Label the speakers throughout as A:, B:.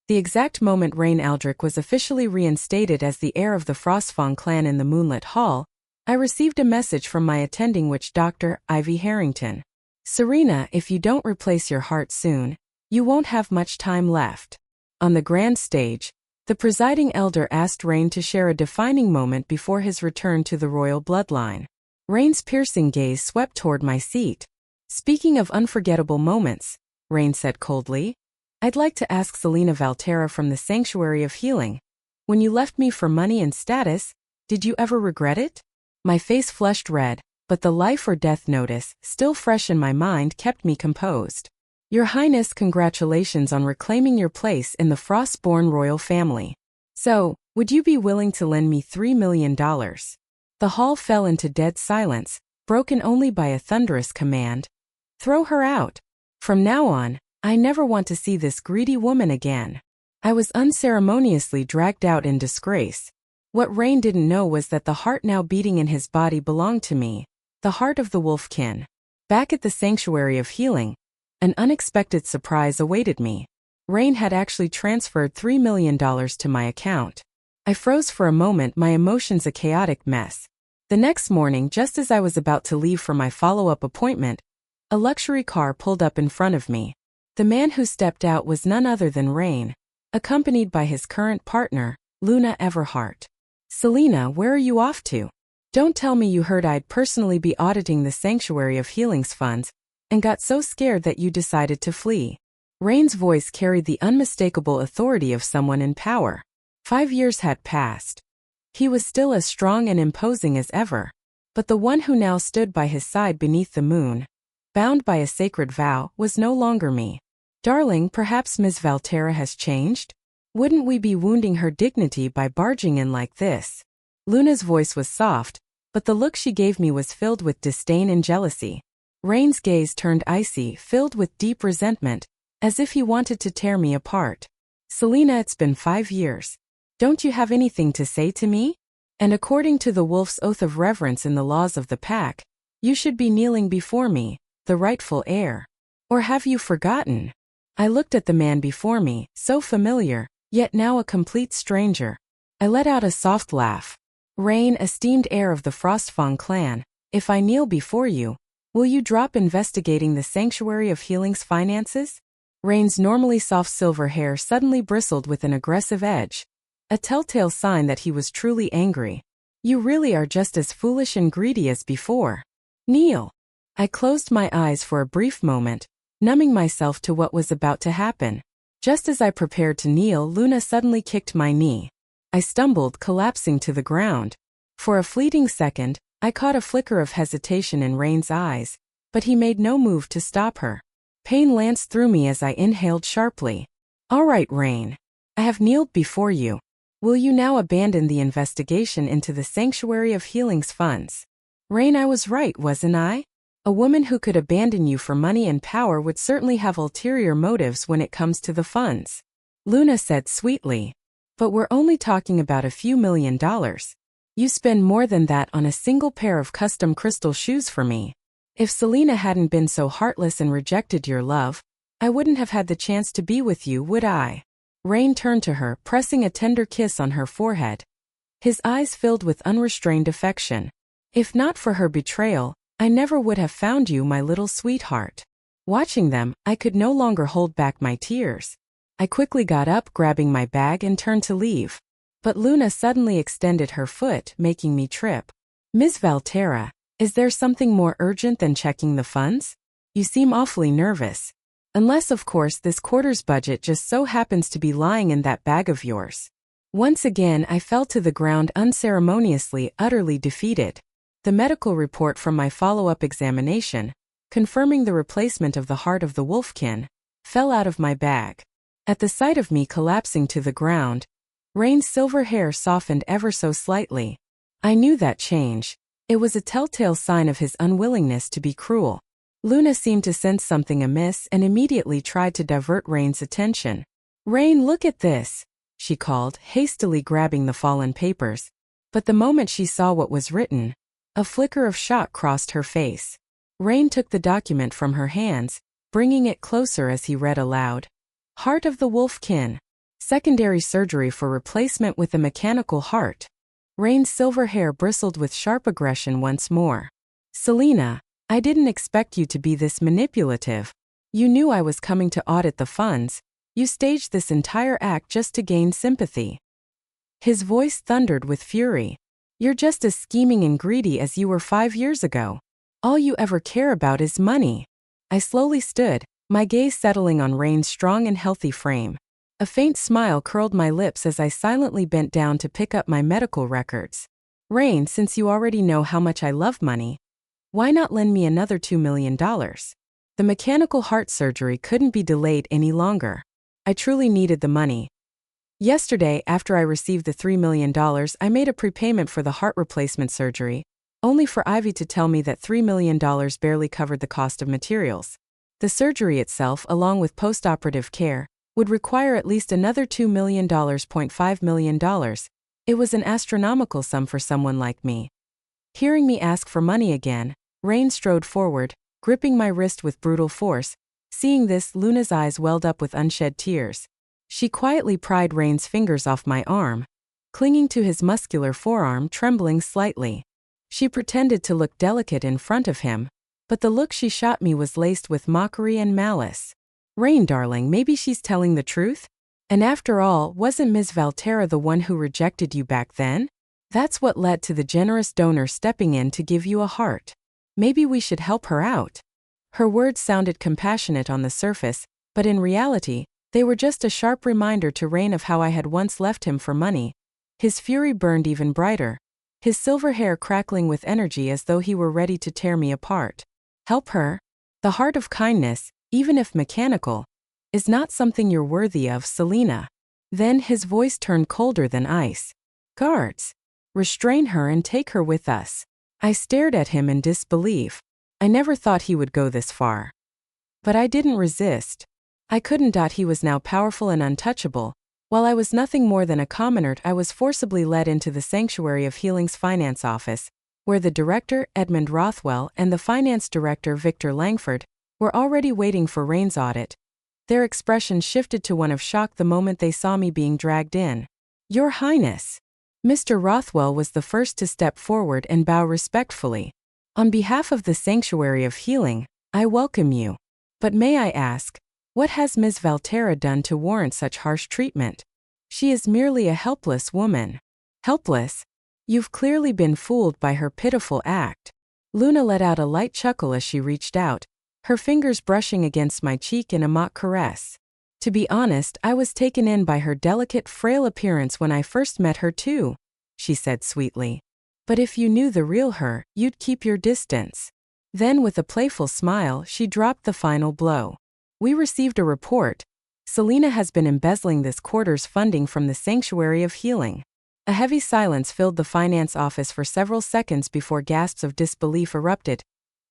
A: The exact moment Reyn Aldric was officially reinstated as the heir of the Frostfang Clan in the moonlit hall, I received a message from my attending witch Dr. Ivy Harrington. Serena, if you don't replace your heart soon, you won't have much time left. On the grand stage, the presiding elder asked Reyn to share a defining moment before his return to the royal bloodline. Reyn's piercing gaze swept toward my seat. Speaking of unforgettable moments, Reyn said coldly, I'd like to ask Selena Valterra from the Sanctuary of Healing. When you left me for money and status, did you ever regret it? My face flushed red, but the life or death notice, still fresh in my mind, kept me composed. Your Highness, congratulations on reclaiming your place in the Frostborn royal family. So, would you be willing to lend me $3 million? The hall fell into dead silence, broken only by a thunderous command. Throw her out. From now on, I never want to see this greedy woman again. I was unceremoniously dragged out in disgrace. What Reyn didn't know was that the heart now beating in his body belonged to me, the heart of the Wolfkin. Back at the Sanctuary of Healing, an unexpected surprise awaited me. Reyn had actually transferred $3 million to my account. I froze for a moment, my emotions a chaotic mess. The next morning, just as I was about to leave for my follow-up appointment, a luxury car pulled up in front of me. The man who stepped out was none other than Reyn, accompanied by his current partner, Luna Everhart. Selena, where are you off to? Don't tell me you heard I'd personally be auditing the Sanctuary of Healing's funds, and got so scared that you decided to flee. Reyn's voice carried the unmistakable authority of someone in power. 5 years had passed. He was still as strong and imposing as ever, but the one who now stood by his side beneath the moon, bound by a sacred vow, was no longer me. Darling, perhaps Ms. Valterra has changed? Wouldn't we be wounding her dignity by barging in like this? Luna's voice was soft, but the look she gave me was filled with disdain and jealousy. Reyn's gaze turned icy, filled with deep resentment, as if he wanted to tear me apart. Selena, it's been 5 years. Don't you have anything to say to me? And according to the wolf's oath of reverence in the laws of the pack, you should be kneeling before me, the rightful heir. Or have you forgotten? I looked at the man before me, so familiar, yet now a complete stranger. I let out a soft laugh. Reyn, esteemed heir of the Frostfang Clan, if I kneel before you, will you drop investigating the Sanctuary of Healing's finances? Reyn's normally soft silver hair suddenly bristled with an aggressive edge, a telltale sign that he was truly angry. You really are just as foolish and greedy as before. Kneel. I closed my eyes for a brief moment, numbing myself to what was about to happen. Just as I prepared to kneel, Luna suddenly kicked my knee. I stumbled, collapsing to the ground. For a fleeting second, I caught a flicker of hesitation in Reyn's eyes, but he made no move to stop her. Pain lanced through me as I inhaled sharply. All right, Reyn. I have kneeled before you. Will you now abandon the investigation into the Sanctuary of Healing's funds? Reyn, I was right, wasn't I? A woman who could abandon you for money and power would certainly have ulterior motives when it comes to the funds. Luna said sweetly. But we're only talking about a few $1 million. You spend more than that on a single pair of custom crystal shoes for me. If Selena hadn't been so heartless and rejected your love, I wouldn't have had the chance to be with you, would I? Reyn turned to her, pressing a tender kiss on her forehead. His eyes filled with unrestrained affection. If not for her betrayal, I never would have found you, my little sweetheart. Watching them, I could no longer hold back my tears. I quickly got up, grabbing my bag, and turned to leave. But Luna suddenly extended her foot, making me trip. Ms. Valterra, is there something more urgent than checking the funds? You seem awfully nervous. Unless, of course, this quarter's budget just so happens to be lying in that bag of yours. Once again, I fell to the ground unceremoniously, utterly defeated. The medical report from my follow-up examination, confirming the replacement of the heart of the Wolfkin, fell out of my bag. At the sight of me collapsing to the ground, Reyn's silver hair softened ever so slightly. I knew that change. It was a telltale sign of his unwillingness to be cruel. Luna seemed to sense something amiss and immediately tried to divert Reyn's attention. Reyn, look at this, she called, hastily grabbing the fallen papers. But the moment she saw what was written, a flicker of shock crossed her face. Reyn took the document from her hands, bringing it closer as he read aloud. Heart of the Wolfkin. Secondary surgery for replacement with a mechanical heart. Reyn's silver hair bristled with sharp aggression once more. Selina, I didn't expect you to be this manipulative. You knew I was coming to audit the funds. You staged this entire act just to gain sympathy. His voice thundered with fury. You're just as scheming and greedy as you were 5 years ago. All you ever care about is money. I slowly stood, my gaze settling on Reyn's strong and healthy frame. A faint smile curled my lips as I silently bent down to pick up my medical records. Reyn, since you already know how much I love money, why not lend me another $2 million? The mechanical heart surgery couldn't be delayed any longer. I truly needed the money. Yesterday, after I received the $3 million, I made a prepayment for the heart replacement surgery, only for Ivy to tell me that $3 million barely covered the cost of materials. The surgery itself, along with post-operative care, would require at least another $2 million. $5 million. It was an astronomical sum for someone like me. Hearing me ask for money again, Reyn strode forward, gripping my wrist with brutal force. Seeing this, Luna's eyes welled up with unshed tears. She quietly pried Reyn's fingers off my arm, clinging to his muscular forearm, trembling slightly. She pretended to look delicate in front of him, but the look she shot me was laced with mockery and malice. Reyn, darling, maybe she's telling the truth? And after all, wasn't Ms. Valterra the one who rejected you back then? That's what led to the generous donor stepping in to give you a heart. Maybe we should help her out. Her words sounded compassionate on the surface, but in reality, they were just a sharp reminder to Reyn of how I had once left him for money. His fury burned even brighter, his silver hair crackling with energy as though he were ready to tear me apart. Help her? The heart of kindness, even if mechanical, is not something you're worthy of, Selina. Then his voice turned colder than ice. Guards, restrain her and take her with us. I stared at him in disbelief. I never thought he would go this far. But I didn't resist. I couldn't. He was now powerful and untouchable. While I was nothing more than a commoner, I was forcibly led into the Sanctuary of Healing's finance office, where the director, Edmund Rothwell, and the finance director, Victor Langford, were already waiting for Reyn's audit. Their expression shifted to one of shock the moment they saw me being dragged in. Your Highness. Mr. Rothwell was the first to step forward and bow respectfully. On behalf of the Sanctuary of Healing, I welcome you. But may I ask, what has Ms. Valterra done to warrant such harsh treatment? She is merely a helpless woman. Helpless? You've clearly been fooled by her pitiful act. Luna let out a light chuckle as she reached out, her fingers brushing against my cheek in a mock caress. To be honest, I was taken in by her delicate, frail appearance when I first met her too, she said sweetly. But if you knew the real her, you'd keep your distance. Then with a playful smile, she dropped the final blow. We received a report. Selina has been embezzling this quarter's funding from the Sanctuary of Healing. A heavy silence filled the finance office for several seconds before gasps of disbelief erupted.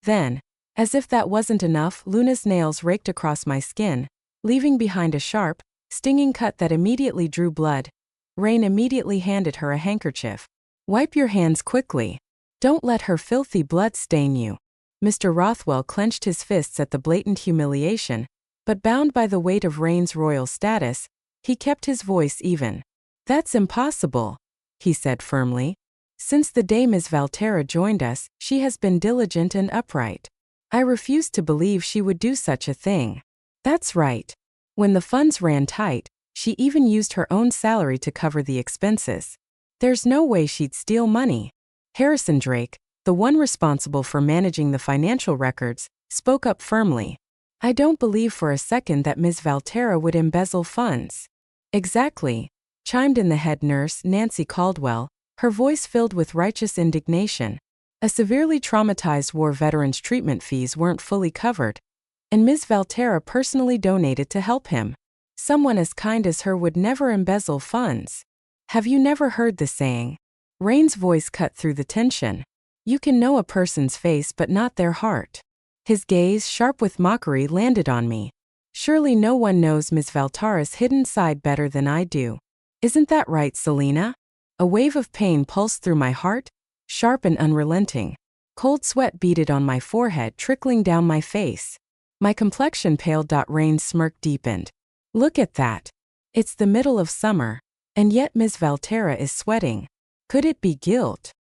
A: Then, as if that wasn't enough, Luna's nails raked across my skin, leaving behind a sharp, stinging cut that immediately drew blood. Reyn immediately handed her a handkerchief. Wipe your hands quickly. Don't let her filthy blood stain you. Mr. Rothwell clenched his fists at the blatant humiliation, but bound by the weight of Reyn's royal status, he kept his voice even. That's impossible, he said firmly. Since the day Ms. Valterra joined us, she has been diligent and upright. I refused to believe she would do such a thing. That's right. When the funds ran tight, she even used her own salary to cover the expenses. There's no way she'd steal money. Harrison Drake, the one responsible for managing the financial records, spoke up firmly. I don't believe for a second that Ms. Valterra would embezzle funds. Exactly, chimed in the head nurse, Nancy Caldwell, her voice filled with righteous indignation. A severely traumatized war veteran's treatment fees weren't fully covered, and Ms. Valterra personally donated to help him. Someone as kind as her would never embezzle funds. Have you never heard the saying? Reyn's voice cut through the tension. You can know a person's face but not their heart. His gaze, sharp with mockery, landed on me. Surely no one knows Ms. Valterra's hidden side better than I do. Isn't that right, Selina? A wave of pain pulsed through my heart, sharp and unrelenting. Cold sweat beaded on my forehead, trickling down my face. My complexion paled. Reyn's smirk deepened. Look at that. It's the middle of summer, and yet Ms. Valterra is sweating. Could it be guilt?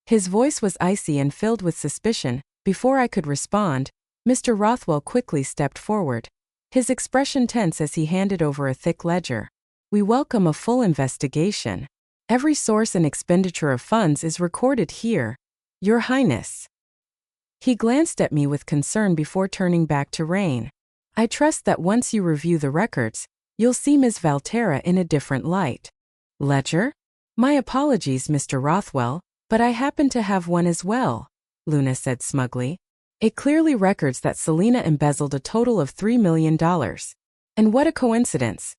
A: His voice was icy and filled with suspicion. Before I could respond, Mr. Rothwell quickly stepped forward, his expression tense as he handed over a thick ledger. We welcome a full investigation. Every source and expenditure of funds is recorded here, Your Highness. He glanced at me with concern before turning back to Reyn. I trust that once you review the records, you'll see Ms. Valterra in a different light. Ledger? My apologies, Mr. Rothwell, but I happen to have one as well, Luna said smugly. It clearly records that Selena embezzled a total of $3 million. And what a coincidence.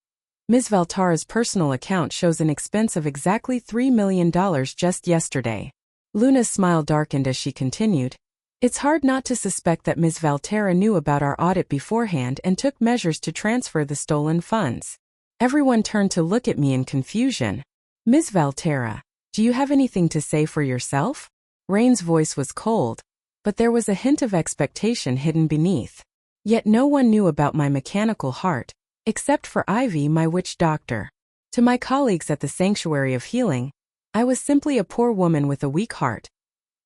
A: Ms. Valterra's personal account shows an expense of exactly $3 million just yesterday. Luna's smile darkened as she continued. It's hard not to suspect that Ms. Valterra knew about our audit beforehand and took measures to transfer the stolen funds. Everyone turned to look at me in confusion. Ms. Valterra, do you have anything to say for yourself? Reyn's voice was cold, but there was a hint of expectation hidden beneath. Yet no one knew about my mechanical heart, except for Ivy, my witch doctor. To my colleagues at the Sanctuary of Healing, I was simply a poor woman with a weak heart.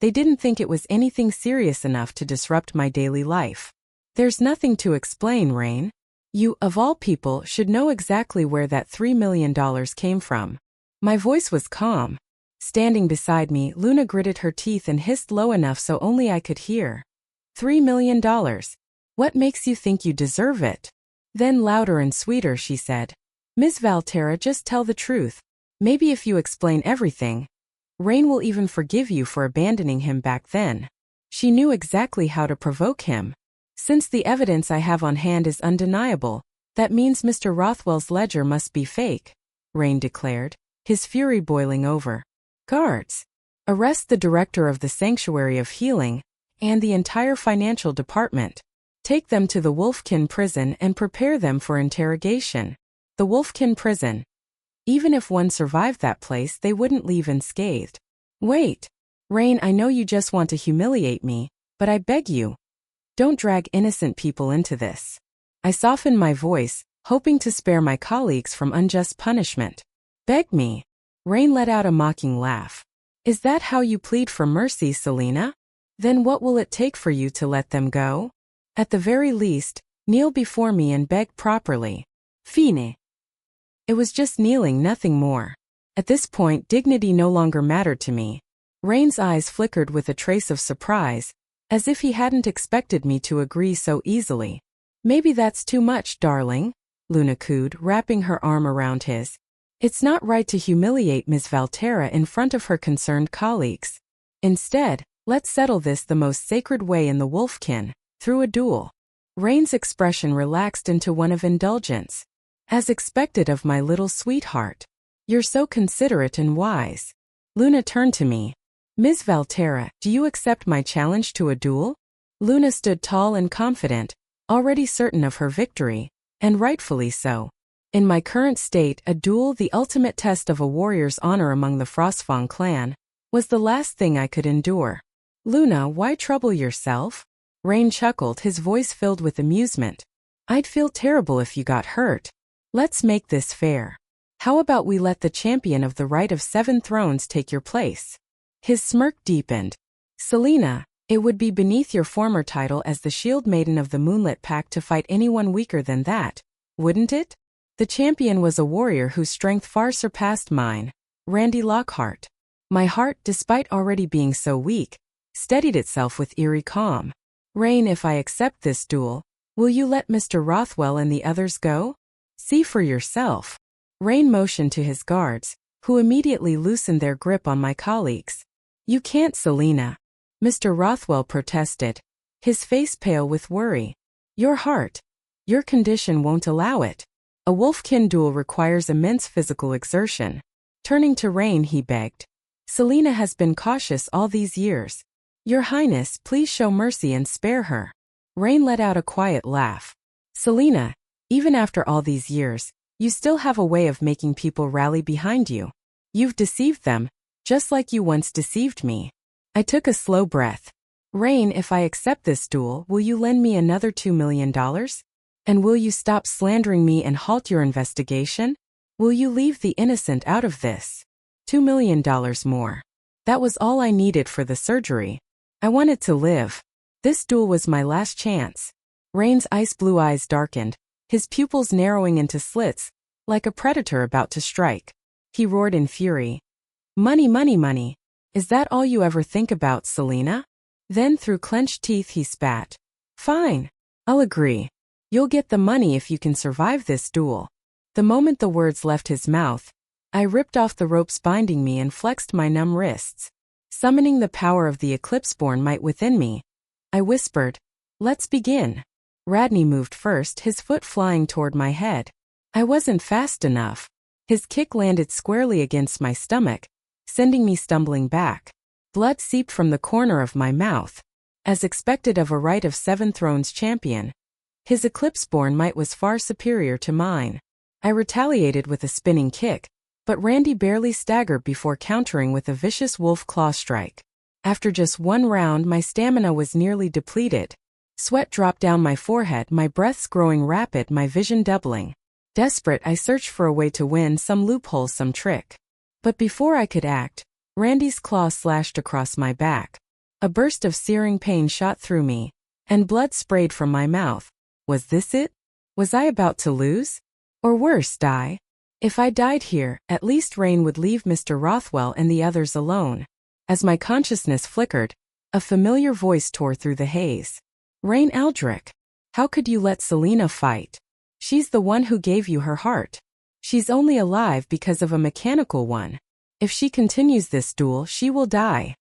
A: They didn't think it was anything serious enough to disrupt my daily life. There's nothing to explain, Reyn. You, of all people, should know exactly where that $3 million came from. My voice was calm. Standing beside me, Luna gritted her teeth and hissed low enough so only I could hear. $3 million. What makes you think you deserve it? Then louder and sweeter she said. Ms. Valterra, just tell the truth. Maybe if you explain everything, Reyn will even forgive you for abandoning him back then. She knew exactly how to provoke him. Since the evidence I have on hand is undeniable, that means Mr. Rothwell's ledger must be fake, Reyn declared, his fury boiling over. Guards! Arrest the director of the Sanctuary of Healing and the entire financial department. Take them to the Wolfkin prison and prepare them for interrogation. The Wolfkin prison. Even if one survived that place, they wouldn't leave unscathed. Wait. Reyn, I know you just want to humiliate me, but I beg you. Don't drag innocent people into this. I softened my voice, hoping to spare my colleagues from unjust punishment. Beg me. Reyn let out a mocking laugh. Is that how you plead for mercy, Selena? Then what will it take for you to let them go? At the very least, kneel before me and beg properly. Fine. It was just kneeling, nothing more. At this point, dignity no longer mattered to me. Reyn's eyes flickered with a trace of surprise, as if he hadn't expected me to agree so easily. Maybe that's too much, darling, Luna cooed, wrapping her arm around his. It's not right to humiliate Ms. Valterra in front of her concerned colleagues. Instead, let's settle this the most sacred way in the Wolfkin, through a duel. Reyn's expression relaxed into one of indulgence. As expected of my little sweetheart. You're so considerate and wise. Luna turned to me. Ms. Valterra, do you accept my challenge to a duel? Luna stood tall and confident, already certain of her victory, and rightfully so. In my current state, a duel, the ultimate test of a warrior's honor among the Frostfang Clan, was the last thing I could endure. Luna, why trouble yourself? Reyn chuckled, his voice filled with amusement. I'd feel terrible if you got hurt. Let's make this fair. How about we let the champion of the right of 7 thrones take your place? His smirk deepened. Selena, it would be beneath your former title as the Shield Maiden of the Moonlit Pack to fight anyone weaker than that, wouldn't it? The champion was a warrior whose strength far surpassed mine, Randy Lockhart. My heart, despite already being so weak, steadied itself with eerie calm. Reyn, if I accept this duel, will you let Mr. Rothwell and the others go? See for yourself. Reyn motioned to his guards, who immediately loosened their grip on my colleagues. You can't, Selena. Mr. Rothwell protested, his face pale with worry. Your heart. Your condition won't allow it. A Wolfkin duel requires immense physical exertion. Turning to Reyn, he begged. Selena has been cautious all these years. Your Highness, please show mercy and spare her. Reyn let out a quiet laugh. Selena, even after all these years, you still have a way of making people rally behind you. You've deceived them, just like you once deceived me. I took a slow breath. Reyn, if I accept this duel, will you lend me another $2 million? And will you stop slandering me and halt your investigation? Will you leave the innocent out of this? $2 million more. That was all I needed for the surgery. I wanted to live. This duel was my last chance. Reyn's ice blue eyes darkened, his pupils narrowing into slits, like a predator about to strike. He roared in fury. Money, money, money. Is that all you ever think about, Selena? Then through clenched teeth he spat. Fine. I'll agree. You'll get the money if you can survive this duel. The moment the words left his mouth, I ripped off the ropes binding me and flexed my numb wrists. Summoning the power of the Eclipseborn might within me, I whispered, let's begin. Radney moved first, his foot flying toward my head. I wasn't fast enough. His kick landed squarely against my stomach, sending me stumbling back. Blood seeped from the corner of my mouth, as expected of a Right of Seven Thrones champion. His Eclipseborn might was far superior to mine. I retaliated with a spinning kick, but Randy barely staggered before countering with a vicious wolf claw strike. After just one round, my stamina was nearly depleted. Sweat dropped down my forehead, my breaths growing rapid, my vision doubling. Desperate, I searched for a way to win, some loophole, some trick. But before I could act, Randy's claw slashed across my back. A burst of searing pain shot through me, and blood sprayed from my mouth. Was this it? Was I about to lose? Or worse, die? If I died here, at least Reyn would leave Mr. Rothwell and the others alone. As my consciousness flickered, a familiar voice tore through the haze. Reyn Aldric, how could you let Selena fight? She's the one who gave you her heart. She's only alive because of a mechanical one. If she continues this duel, she will die.